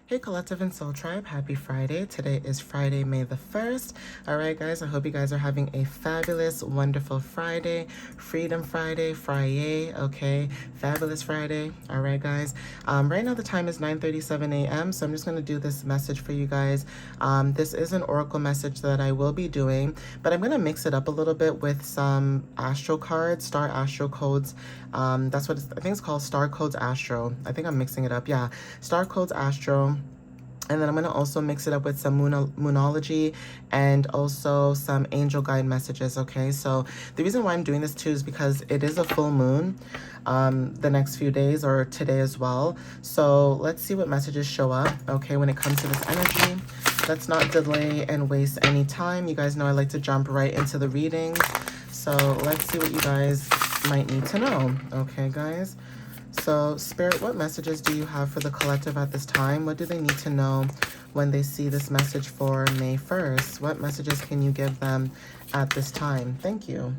Hey Collective and Soul Tribe, happy Friday. Today is Friday, May the 1st. All right, guys, I hope you guys are having a fabulous, wonderful Friday. Freedom Friday, Friyay, okay? Fabulous Friday. All right, guys. Right now the time is 9:37 a.m., so I'm just going to do this message for you guys. This is an oracle message that I will be doing, but I'm going to mix it up a little bit with some astro cards, star astro codes. That's what I think it's called, Star Codes Astro. I think I'm mixing it up. Yeah, Star Codes Astro. And then I'm going to also mix it up with some Moonology and also some angel guide messages, okay? So the reason why I'm doing this too is because it is a full moon the next few days, or today as well. So let's see what messages show up, okay, when it comes to this energy. Let's not delay and waste any time. You guys know I like to jump right into the readings. So let's see what you guys might need to know, okay, guys? So, Spirit, what messages do you have for the collective at this time? What do they need to know when they see this message for May 1st? What messages can you give them at this time? Thank you.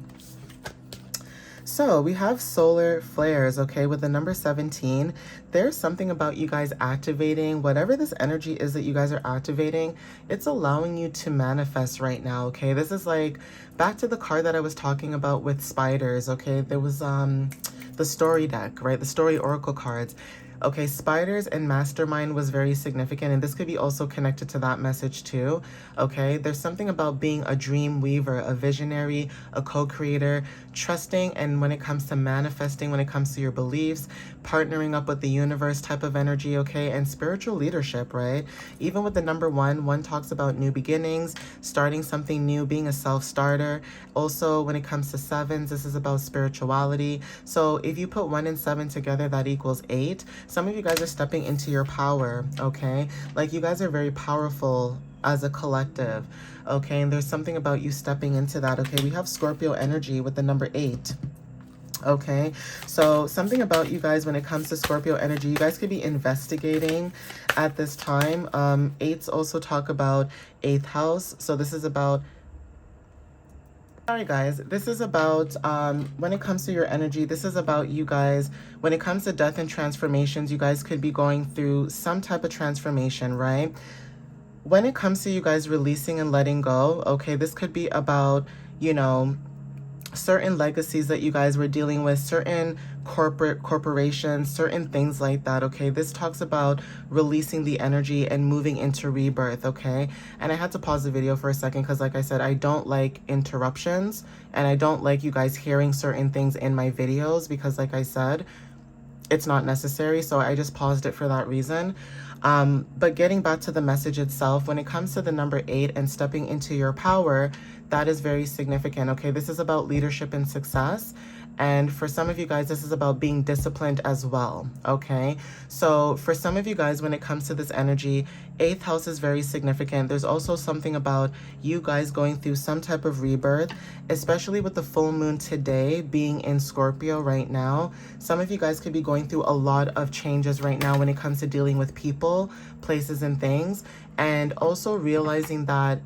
So we have solar flares, okay, with the number 17. There's something about you guys activating whatever this energy is that you guys are activating. It's allowing you to manifest right now, okay? This is like back to the card that I was talking about with spiders, okay? There was the story deck, right? The story oracle cards. Okay, spiders and mastermind was very significant, and this could be also connected to that message too, okay? There's something about being a dream weaver, a visionary, a co-creator, trusting, and when it comes to manifesting, when it comes to your beliefs, partnering up with the universe type of energy, okay? And spiritual leadership, right? Even with the number one talks about new beginnings, starting something new, being a self-starter. Also, when it comes to sevens, this is about spirituality. So if you put 1 and 7 together, that equals 8. Some of you guys are stepping into your power, okay? Like, you guys are very powerful as a collective, okay? And there's something about you stepping into that, okay? We have Scorpio energy with the number 8. Okay, so something about you guys when it comes to Scorpio energy, you guys could be investigating at this time. Eights also talk about 8th house. So this is about, sorry guys, this is about, when it comes to your energy, this is about you guys, when it comes to death and transformations, you guys could be going through some type of transformation, right? When it comes to you guys releasing and letting go, okay, this could be about, you know, certain legacies that you guys were dealing with, certain corporations, certain things like that, okay? This talks about releasing the energy and moving into rebirth, okay? And I had to pause the video for a second because, like I said, I don't like interruptions, and I don't like you guys hearing certain things in my videos because, like I said, it's not necessary, so I just paused it for that reason. But getting back to the message itself, when it comes to the number 8 and stepping into your power, that is very significant, okay? This is about leadership and success. And for some of you guys, this is about being disciplined as well, okay? So for some of you guys, when it comes to this energy, 8th house is very significant. There's also something about you guys going through some type of rebirth, especially with the full moon today being in Scorpio right now. Some of you guys could be going through a lot of changes right now when it comes to dealing with people, places, and things. And also realizing that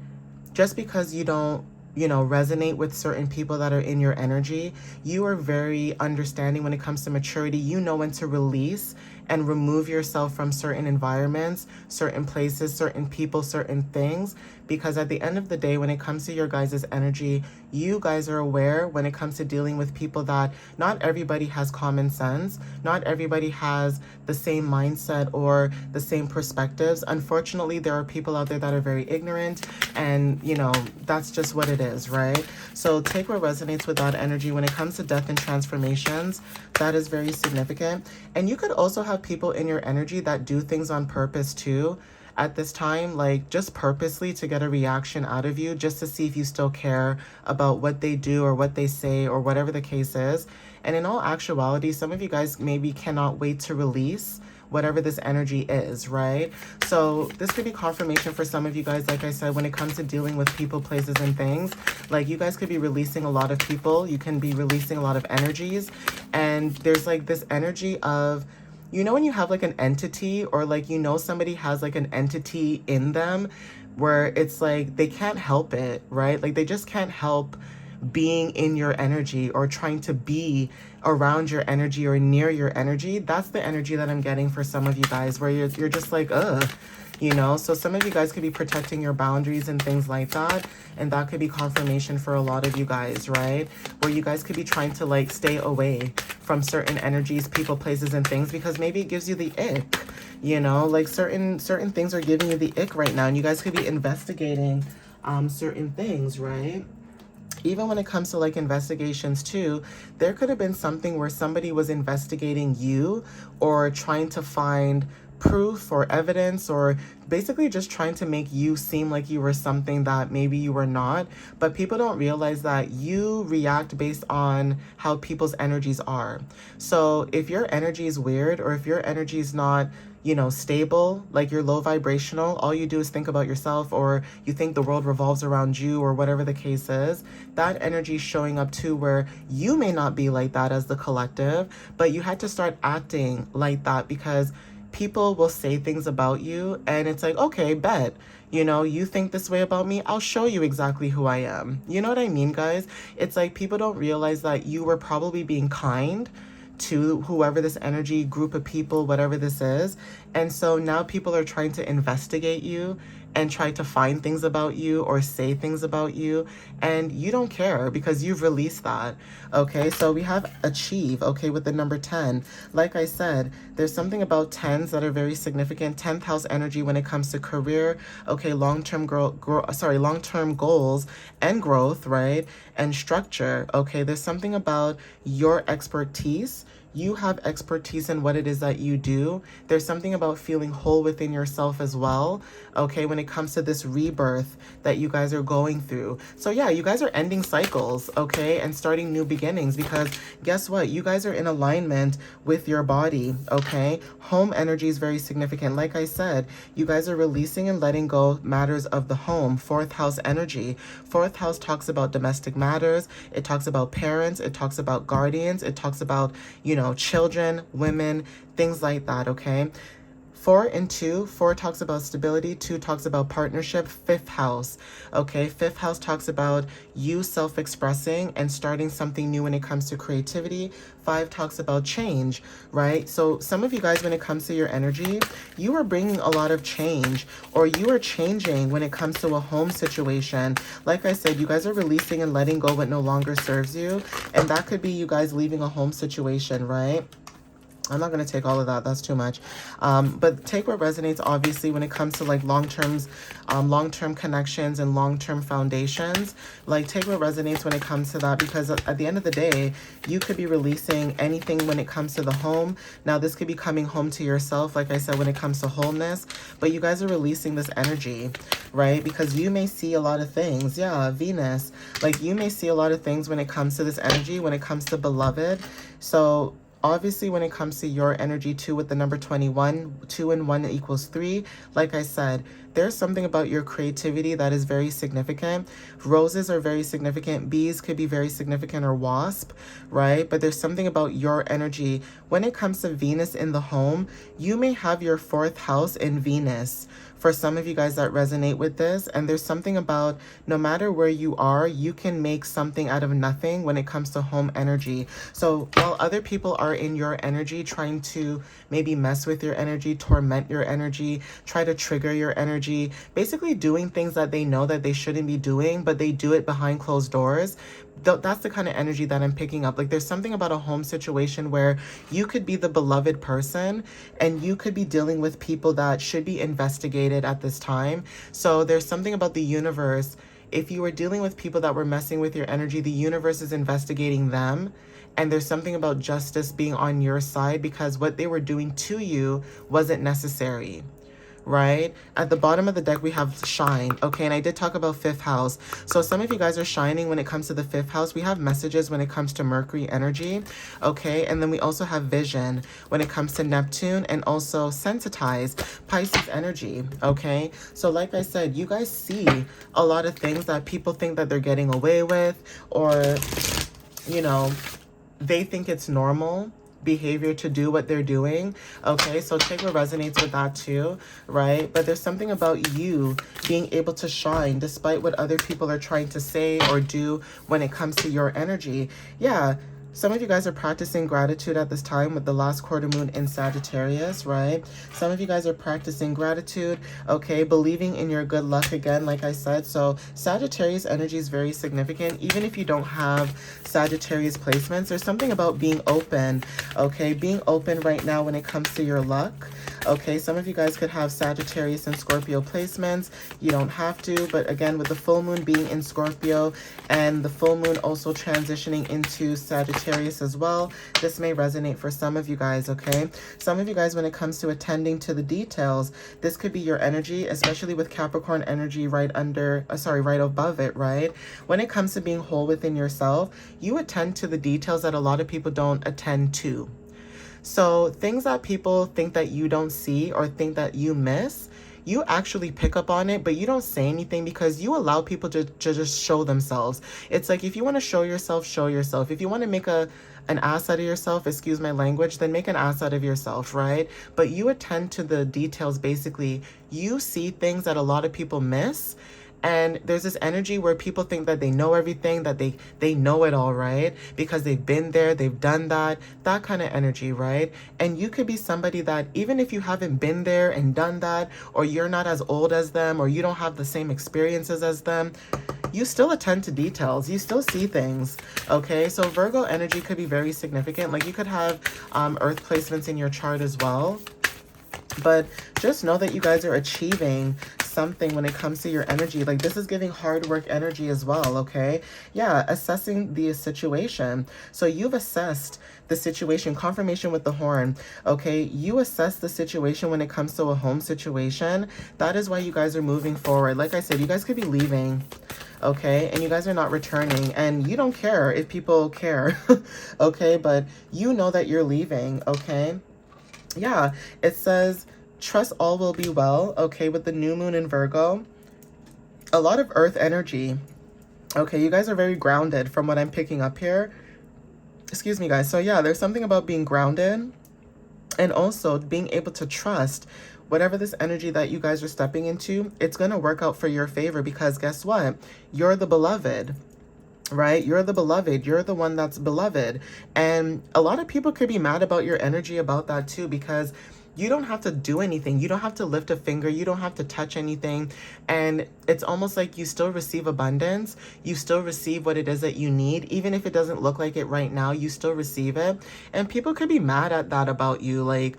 just because you don't, you know, resonate with certain people that are in your energy, you are very understanding when it comes to maturity. You know when to release and remove yourself from certain environments, certain places, certain people, certain things, because at the end of the day, when it comes to your guys' energy, you guys are aware when it comes to dealing with people that not everybody has common sense, not everybody has the same mindset or the same perspectives. Unfortunately, there are people out there that are very ignorant, and you know, that's just what it is, right? So take what resonates with that energy. When it comes to death and transformations, that is very significant. And you could also have people in your energy that do things on purpose too at this time, like just purposely to get a reaction out of you, just to see if you still care about what they do or what they say or whatever the case is. And in all actuality, some of you guys maybe cannot wait to release whatever this energy is, right? So this could be confirmation for some of you guys, like I said, when it comes to dealing with people, places, and things. Like, you guys could be releasing a lot of people. You can be releasing a lot of energies. And there's like this energy of, you know, when you have like an entity, or like, you know, somebody has like an entity in them where it's like they can't help it, right? Like they just can't help being in your energy or trying to be around your energy or near your energy. That's the energy that I'm getting for some of you guys, where you're just like, ugh. You know, so some of you guys could be protecting your boundaries and things like that. And that could be confirmation for a lot of you guys, right? Where you guys could be trying to like stay away from certain energies, people, places, and things, because maybe it gives you the ick. You know, like certain things are giving you the ick right now. And you guys could be investigating certain things, right? Even when it comes to like investigations too, there could have been something where somebody was investigating you or trying to find proof or evidence, or basically just trying to make you seem like you were something that maybe you were not. But people don't realize that you react based on how people's energies are. So if your energy is weird, or if your energy is not, you know, stable, like you're low vibrational, all you do is think about yourself, or you think the world revolves around you, or whatever the case is, that energy is showing up too, where you may not be like that as the collective, but you had to start acting like that because people will say things about you and it's like, okay, bet. You know, you think this way about me, I'll show you exactly who I am. You know what I mean, guys? It's like people don't realize that you were probably being kind to whoever this energy group of people, whatever this is. And so now people are trying to investigate you and try to find things about you or say things about you, and you don't care because you've released that. Okay, so we have achieve, okay, with the number 10. Like I said, there's something about 10s that are very significant. 10th house energy when it comes to career, okay, long-term long-term goals and growth, right? And structure. Okay, there's something about your expertise. You have expertise in what it is that you do. There's something about feeling whole within yourself as well, okay, when it comes to this rebirth that you guys are going through. So yeah, you guys are ending cycles, okay, and starting new beginnings, because guess what? You guys are in alignment with your body, okay? Home energy is very significant. Like I said, you guys are releasing and letting go matters of the home. 4th house energy. 4th house talks about domestic matters. It talks about parents. It talks about guardians. It talks about, you know, children, women, things like that, okay? 4 and 2, 4 talks about stability, 2 talks about partnership, 5th house, okay? 5th house talks about you self-expressing and starting something new when it comes to creativity. 5 talks about change, right? So some of you guys, when it comes to your energy, you are bringing a lot of change, or you are changing when it comes to a home situation. Like I said, you guys are releasing and letting go what no longer serves you, and that could be you guys leaving a home situation, right? I'm not going to take all of that. That's too much. But take what resonates, obviously, when it comes to like long-term connections and long-term foundations. Like take what resonates when it comes to that, because at the end of the day, you could be releasing anything when it comes to the home. Now, this could be coming home to yourself, like I said, when it comes to wholeness. But you guys are releasing this energy, right? Because you may see a lot of things. Yeah, Venus. Like you may see a lot of things when it comes to this energy, when it comes to beloved. So obviously, when it comes to your energy too, with the number 21, 2 and 1 equals 3, like I said, there's something about your creativity that is very significant. Roses are very significant. Bees could be very significant, or wasp, right? But there's something about your energy. When it comes to Venus in the home, you may have your 4th house in Venus. For some of you guys that resonate with this, and there's something about no matter where you are, you can make something out of nothing when it comes to home energy. So while other people are in your energy trying to maybe mess with your energy, torment your energy, try to trigger your energy, basically doing things that they know that they shouldn't be doing, but they do it behind closed doors, that's the kind of energy that I'm picking up. Like there's something about a home situation where you could be the beloved person and you could be dealing with people that should be investigated at this time. So there's something about the universe. If you were dealing with people that were messing with your energy, the universe is investigating them. And there's something about justice being on your side, because what they were doing to you wasn't necessary. Right? At the bottom of the deck, we have shine. Okay, and I did talk about 5th house. So some of you guys are shining when it comes to the 5th house. We have messages when it comes to Mercury energy. Okay, and then we also have vision when it comes to Neptune, and also sensitize, Pisces energy. Okay, so like I said, you guys see a lot of things that people think that they're getting away with, or, you know, they think it's normal. behavior to do what they're doing. Okay, so take what resonates with that too, right? But there's something about you being able to shine despite what other people are trying to say or do when it comes to your energy. Yeah. Some of you guys are practicing gratitude at this time with the last quarter moon in Sagittarius, right? Some of you guys are practicing gratitude, okay? Believing in your good luck again, like I said. So Sagittarius energy is very significant. Even if you don't have Sagittarius placements, there's something about being open, okay? Being open right now when it comes to your luck. Okay, some of you guys could have Sagittarius and Scorpio placements. You don't have to, but again, with the full moon being in Scorpio and the full moon also transitioning into Sagittarius as well, this may resonate for some of you guys, okay? Some of you guys, when it comes to attending to the details, this could be your energy, especially with Capricorn energy right right above it, right? When it comes to being whole within yourself, you attend to the details that a lot of people don't attend to. So things that people think that you don't see or think that you miss, you actually pick up on it, but you don't say anything because you allow people to just show themselves. It's like, if you want to show yourself, show yourself. If you want to make an ass out of yourself, excuse my language, then make an ass out of yourself, right? But you attend to the details, basically. You see things that a lot of people miss. And there's this energy where people think that they know everything, that they know it all, right? Because they've been there, they've done that kind of energy, right? And you could be somebody that, even if you haven't been there and done that, or you're not as old as them, or you don't have the same experiences as them, you still attend to details. You still see things, okay? So Virgo energy could be very significant. Like, you could have earth placements in your chart as well. But just know that you guys are achieving something when it comes to your energy. Like, this is giving hard work energy as well, okay? Yeah, assessing the situation. So you've assessed the situation, confirmation with the horn, okay? You assess the situation when it comes to a home situation. That is why you guys are moving forward. Like I said, you guys could be leaving, okay? And you guys are not returning, and you don't care if people care, okay? But you know that you're leaving, okay? Yeah, it says, trust all will be well, okay, with the new moon in Virgo. A lot of earth energy, okay? You guys are very grounded from what I'm picking up here. Excuse me, guys. So yeah, there's something about being grounded and also being able to trust whatever this energy that you guys are stepping into, it's going to work out for your favor, because guess what? You're the beloved. Right? You're the beloved. You're the one that's beloved. And a lot of people could be mad about your energy about that too, because you don't have to do anything. You don't have to lift a finger. You don't have to touch anything. And it's almost like you still receive abundance. You still receive what it is that you need. Even if it doesn't look like it right now, you still receive it. And people could be mad at that about you. Like,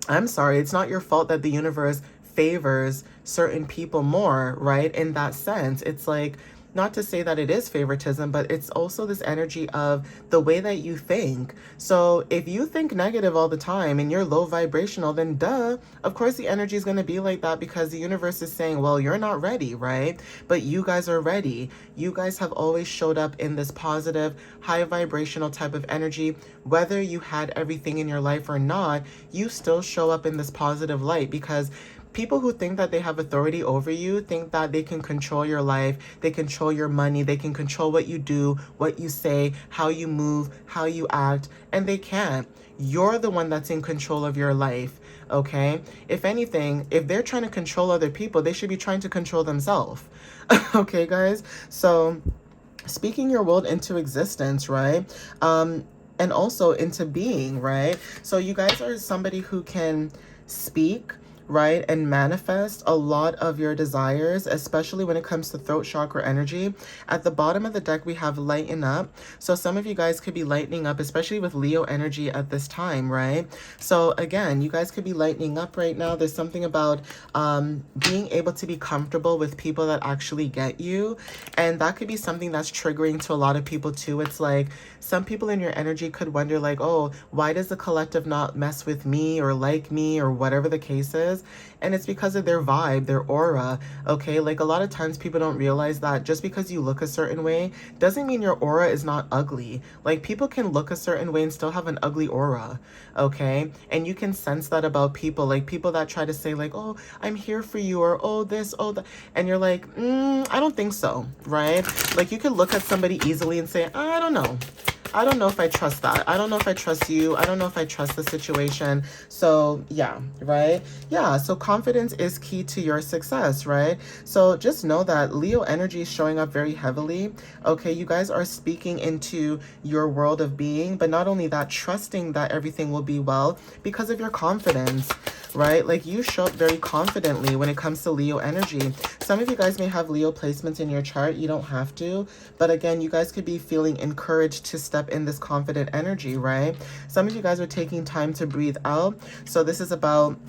I'm sorry, it's not your fault that the universe favors certain people more, right? In that sense, it's like, not to say that it is favoritism, but it's also this energy of the way that you think. So if you think negative all the time and you're low vibrational, then duh, of course the energy is going to be like that, because the universe is saying, well, you're not ready, right? But you guys are ready. You guys have always showed up in this positive, high vibrational type of energy. Whether you had everything in your life or not, you still show up in this positive light, because people who think that they have authority over you think that they can control your life, they control your money, they can control what you do, what you say, how you move, how you act, and they can't. You're the one that's in control of your life, okay? If anything, if they're trying to control other people, they should be trying to control themselves. Okay, guys? So, speaking your world into existence, right? And also into being, right? So you guys are somebody who can speak, right, and manifest a lot of your desires, especially when it comes to throat chakra energy. At the bottom of the deck, we have lighten up. So some of you guys could be lightening up, especially with Leo energy at this time, right? So again, you guys could be lightening up right now. There's something about being able to be comfortable with people that actually get you. And that could be something that's triggering to a lot of people too. It's like, some people in your energy could wonder like, oh, why does the collective not mess with me or like me or whatever the case is? And it's because of their vibe, their aura, okay? Like, a lot of times people don't realize that just because you look a certain way doesn't mean your aura is not ugly. Like, people can look a certain way and still have an ugly aura, okay? And you can sense that about people, like people that try to say like, oh, I'm here for you, or oh, this, oh, that. And you're like, I don't think so, right? Like, you can look at somebody easily and say, I don't know. I don't know if I trust that. I don't know if I trust you. I don't know if I trust the situation. So yeah, right? Yeah, so confidence is key to your success, right? So just know that Leo energy is showing up very heavily. Okay, you guys are speaking into your world of being, but not only that, trusting that everything will be well because of your confidence, right? Like you show up very confidently when it comes to Leo energy. Some of you guys may have Leo placements in your chart. You don't have to. But again, you guys could be feeling encouraged to step in this confident energy, right? Some of you guys are taking time to breathe out. So this is about,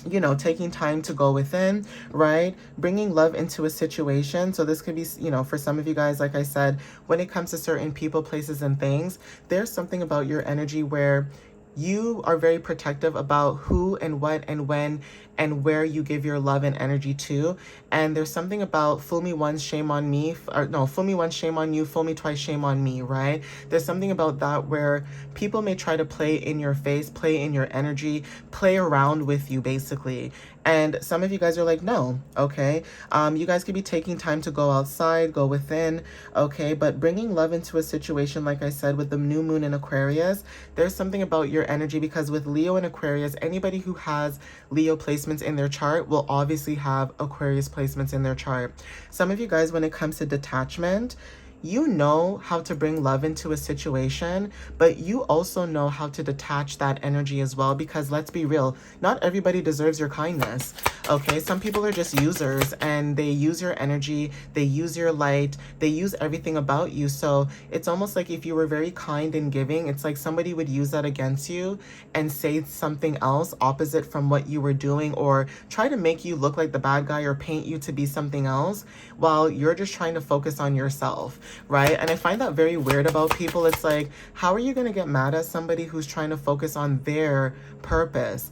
you know, taking time to go within, right? Bringing love into a situation. So this could be, you know, for some of you guys, like I said, when it comes to certain people, places, and things, there's something about your energy where you are very protective about who and what and when and where you give your love and energy to. And there's something about fool me once, shame on me, or no, fool me once, shame on you, fool me twice, shame on me, right? There's something about that where people may try to play in your face, play in your energy, play around with you basically. And some of you guys are like, no, okay? You guys could be taking time to go outside, go within, okay? But bringing love into a situation, like I said, with the new moon in Aquarius, there's something about your energy because with Leo and Aquarius, anybody who has Leo placements in their chart will obviously have Aquarius placements in their chart. Some of you guys, when it comes to detachment, you know how to bring love into a situation, but you also know how to detach that energy as well because let's be real, not everybody deserves your kindness. Okay, some people are just users and they use your energy, they use your light, they use everything about you. So it's almost like if you were very kind and giving, it's like somebody would use that against you and say something else opposite from what you were doing or try to make you look like the bad guy or paint you to be something else while you're just trying to focus on yourself, right? And I find that very weird about people. It's like, how are you going to get mad at somebody who's trying to focus on their purpose,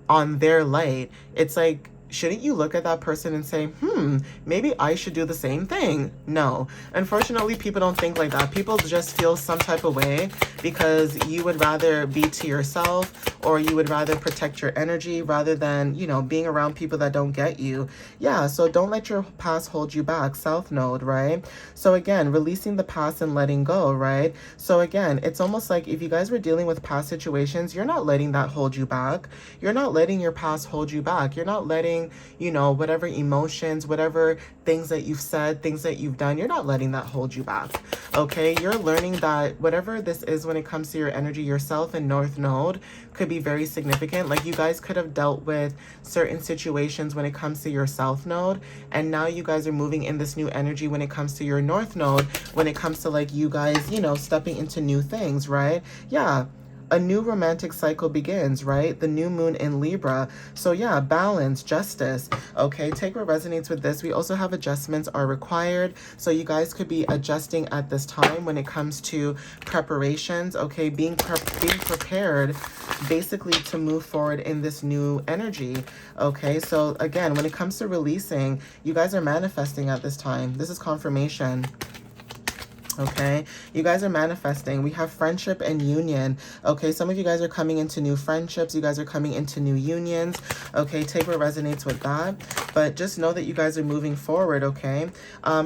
on their light? It's like, shouldn't you look at that person and say, maybe I should do the same thing? No. Unfortunately, people don't think like that. People just feel some type of way because you would rather be to yourself or you would rather protect your energy rather than, you know, being around people that don't get you. Yeah, so don't let your past hold you back. South Node, right? So again, releasing the past and letting go, right? So again, it's almost like if you guys were dealing with past situations, you're not letting that hold you back. You're not letting your past hold you back. You're not letting, you know, whatever emotions, whatever things that you've said, things that you've done, you're not letting that hold you back. Okay, you're learning that whatever this is when it comes to your energy, yourself and North Node could be very significant. Like you guys could have dealt with certain situations when it comes to your South Node, and now you guys are moving in this new energy when it comes to your North Node, when it comes to like you guys, you know, stepping into new things, right? Yeah. A new romantic cycle begins, right? The new moon in Libra. So yeah, balance, justice. Okay, take what resonates with this. We also have adjustments are required. So you guys could be adjusting at this time when it comes to preparations. Okay, being prepared basically to move forward in this new energy. Okay, so again, when it comes to releasing, you guys are manifesting at this time. This is confirmation. Okay, you guys are manifesting. We have friendship and union. Okay, some of you guys are coming into new friendships. You guys are coming into new unions. Okay, take what resonates with that. But just know that you guys are moving forward, okay?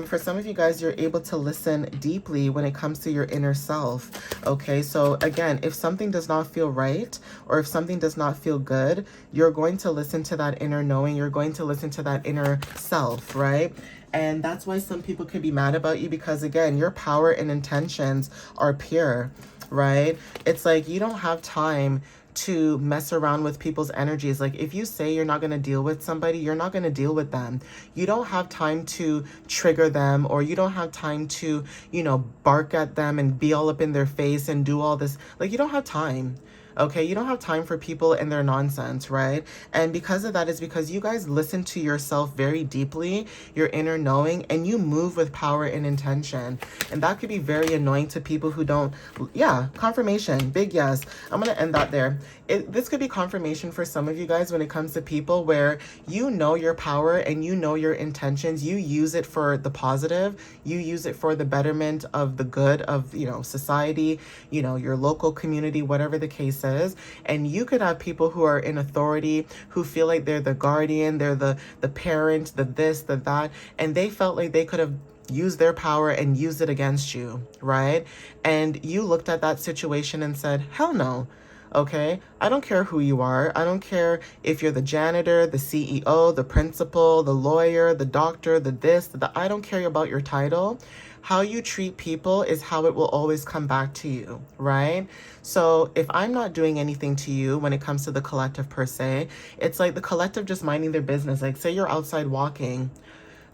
For some of you guys, you're able to listen deeply when it comes to your inner self. Okay, so again, if something does not feel right or if something does not feel good, you're going to listen to that inner knowing. You're going to listen to that inner self, right? And that's why some people could be mad about you because, again, your power and intentions are pure, right? It's like you don't have time to mess around with people's energies. Like if you say you're not going to deal with somebody, you're not going to deal with them. You don't have time to trigger them or you don't have time to, you know, bark at them and be all up in their face and do all this. Like you don't have time. Okay, you don't have time for people and their nonsense, right? And because of that is because you guys listen to yourself very deeply, your inner knowing, and you move with power and intention. And that could be very annoying to people who don't, yeah, confirmation, big yes. I'm going to end that there. This could be confirmation for some of you guys when it comes to people where you know your power and you know your intentions. You use it for the positive. You use it for the betterment of the good of, you know, society, you know, your local community, whatever the case is. And you could have people who are in authority who feel like they're the guardian, they're the parent, the this, the that, and they felt like they could have use their power and use it against you, right? And you looked at that situation and said, hell no. Okay, I don't care who you are. I don't care if you're the janitor, the CEO, the principal, the lawyer, the doctor, the this, the I don't care about your title. How you treat people is how it will always come back to you, right? So if I'm not doing anything to you when it comes to the collective per se, it's like the collective just minding their business. Like, say you're outside walking.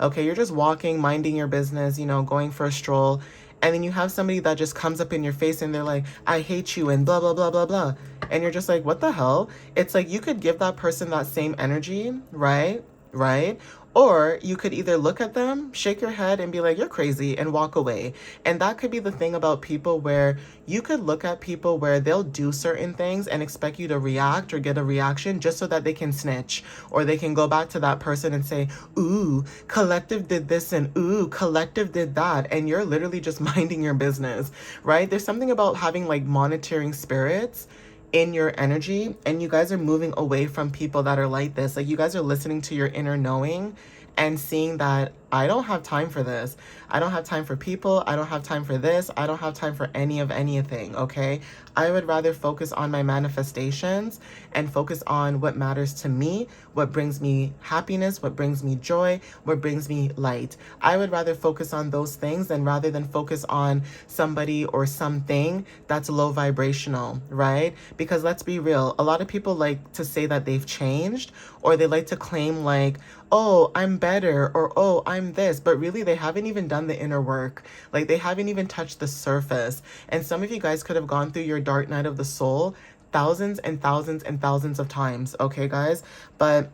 Okay, you're just walking, minding your business, going for a stroll, and then you have somebody that just comes up in your face and they're like, I hate you and blah, blah, blah, blah, blah. And you're just like, what the hell? It's like you could give that person that same energy, right? Right? Or you could either look at them, shake your head, and be like, you're crazy, and walk away. And that could be the thing about people where you could look at people where they'll do certain things and expect you to react or get a reaction just so that they can snitch. Or they can go back to that person and say, ooh, collective did this and ooh, collective did that. And you're literally just minding your business, right? There's something about having like monitoring spirits in your energy, and you guys are moving away from people that are like this. Like, you guys are listening to your inner knowing and seeing that I don't have time for this. I don't have time for people. I don't have time for this. I don't have time for any of anything, okay? I would rather focus on my manifestations and focus on what matters to me, what brings me happiness, what brings me joy, what brings me light. I would rather focus on those things than rather than focus on somebody or something that's low vibrational, right? Because let's be real, a lot of people like to say that they've changed, or they like to claim like, oh, I'm better, or oh, I'm this, but really they haven't even done the inner work. Like, they haven't even touched the surface. And some of you guys could have gone through your dark night of the soul thousands and thousands and thousands of times, okay, guys? But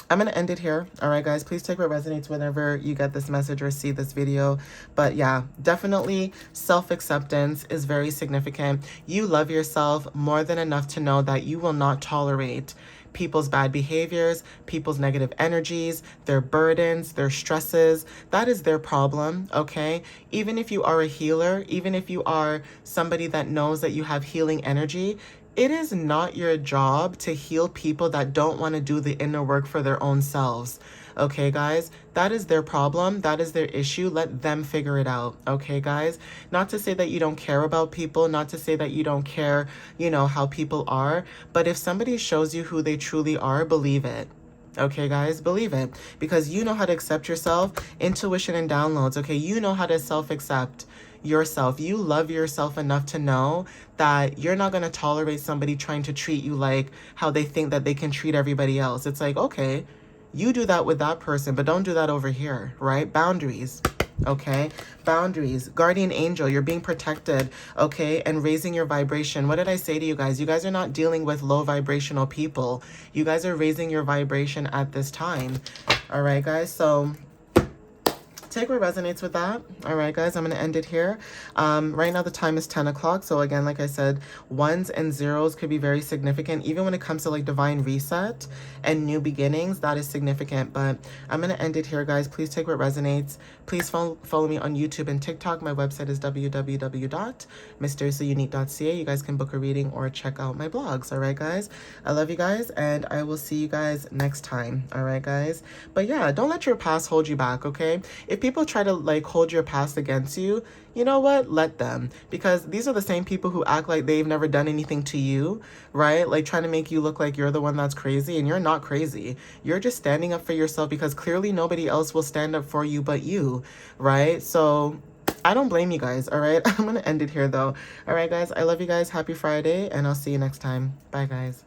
I'm going to end it here. All right, guys, please take what resonates whenever you get this message or see this video. But yeah, definitely self-acceptance is very significant. You love yourself more than enough to know that you will not tolerate people's bad behaviors, people's negative energies, their burdens, their stresses. That is their problem, okay? Even if you are a healer, even if you are somebody that knows that you have healing energy, it is not your job to heal people that don't want to do the inner work for their own selves. Okay, guys? That is their problem. That is their issue. Let them figure it out. Okay, guys? Not to say that you don't care about people, not to say that you don't care, how people are. But if somebody shows you who they truly are, believe it. Okay, guys, believe it, because you know how to accept yourself. Intuition and downloads. Okay, you know how to self-accept yourself. You love yourself enough to know that you're not going to tolerate somebody trying to treat you like how they think that they can treat everybody else. It's like, okay, you do that with that person, but don't do that over here, right? Boundaries. Okay, boundaries. Guardian angel, you're being protected, okay, and raising your vibration. What did I say to you guys? You guys are not dealing with low vibrational people. You guys are raising your vibration at this time. All right, guys, so take what resonates with that. All right, guys, I'm going to end it here. Right now, the time is 10 o'clock. So again, like I said, ones and zeros could be very significant. Even when it comes to like divine reset and new beginnings, that is significant. But I'm going to end it here, guys. Please take what resonates. Please follow me on YouTube and TikTok. My website is www.mysteriouslyunique.ca. You guys can book a reading or check out my blogs. All right, guys. I love you guys, and I will see you guys next time. All right, guys. But yeah, don't let your past hold you back, okay? If people try to like hold your past against you, you know what? Let them. Because these are the same people who act like they've never done anything to you, right? Like trying to make you look like you're the one that's crazy, and you're not crazy. You're just standing up for yourself because clearly nobody else will stand up for you but you, right? So I don't blame you guys, all right? I'm going to end it here though. All right, guys. I love you guys. Happy Friday, and I'll see you next time. Bye, guys.